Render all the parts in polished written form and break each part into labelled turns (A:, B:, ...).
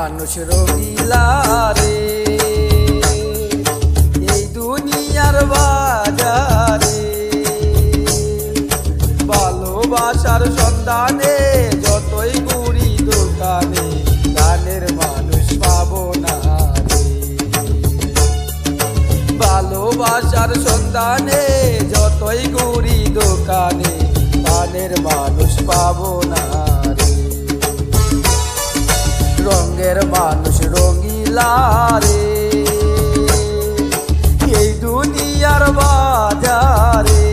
A: মানুষ রঙিলা রে এই দুনিয়ার বাজারে, ভালোবাসার সন্ধানে যতই ঘুরি দোকানে, গানের মানুষ পাবো না রে। ভালোবাসার সন্ধানে যতই ঘুরি দোকানে, গানের মানুষ পাবো না রে। রঙের মানুষ রঙিলা রে এই দুনিয়ার বাজারে,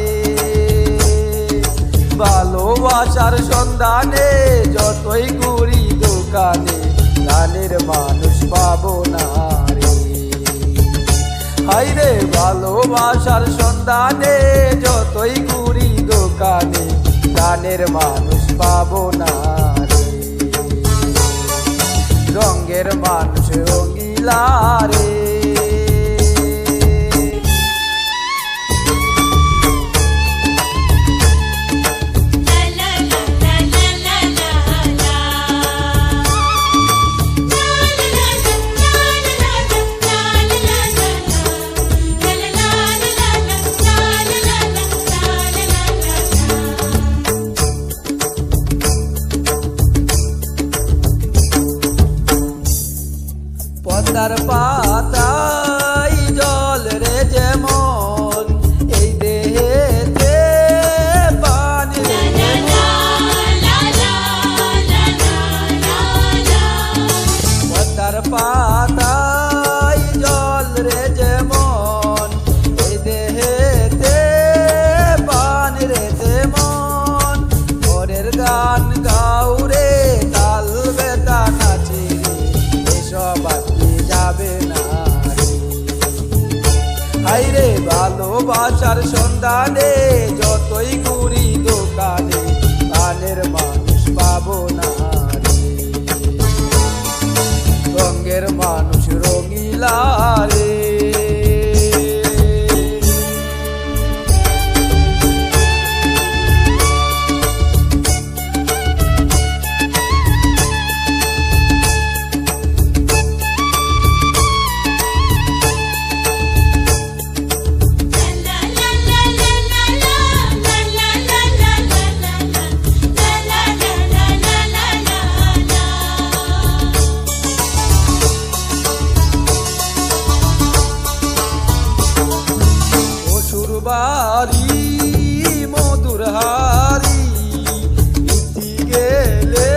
A: ভালোবাসার সন্ধানে যতই ঘুরি দোকানে, গানের মানুষ পাবো না রে। হায়রে ভালোবাসার সন্ধানে যতই ঘুরি দোকানে, গানের মানুষ পাবো না রে। রঙের মানুষ রঙিলা রে। পদ্মার পাতায় জল রে যেমন, এই দেহেতে পানি রে। পদ্মার পাতায় জল রে যেমন, এই দেহেতে পানি রে যেমন। পরের গান গাউরে তাল বেতা নাচে রে, এসব যাবে না রে। হায়রে ভালোবাসার সন্ধানে যতই ঘুরি দোকানে, গানের মানুষ পাবো না রে। রঙের মানুষ রঙিলা রে। বাড়ি মধুর হারি ইতি গেলে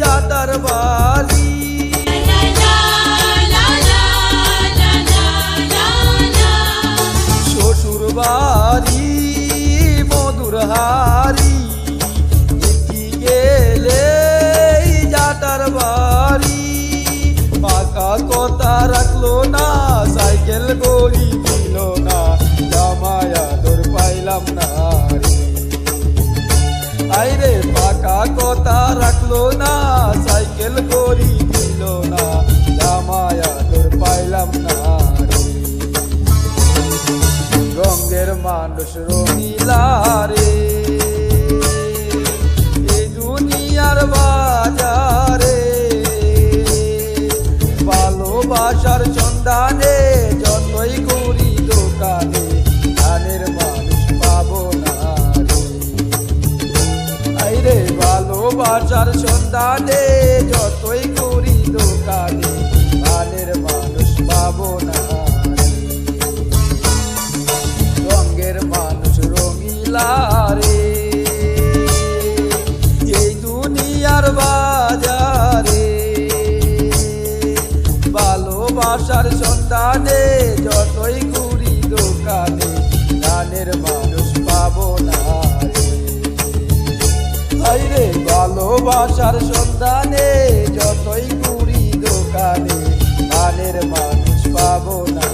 A: যাতার বাড়ি, শ্বশুর বাড়ি মধুর হারি ইতি গেলে যাতার বাড়ি। পাকা কথা রাখলো না, সাইকেল গড়ি দিল না, জামায়া তোর পাইলাম না রে। আইরে পাকা কথা রাখলো না, সাইকেল গড়ি দিল না, জামায়া তোর পাইলাম না রে। রঙের মানুষ রঙিলা রে এই দুনিয়ার বাজারে, ভালোবাসার সন্ধানে যতই ঘুরি দোকানে, গানের মানুষ পাবো না রে। আইরে ভালোবাসার সন্ধানে যতই ঘুরি দোকানে, গানের মানুষ পাবো না রে। রঙের মানুষ রঙিলা রে এই দুনিয়ার বাজারে, ভালোবাসার সন্ধানে যতই ঘুরি দোকানে, গানের মানুষ পাবো না রে। হায়রে ভালোবাসার সন্ধানে যতই ঘুরি দোকানে, গানের মানুষ পাবো না।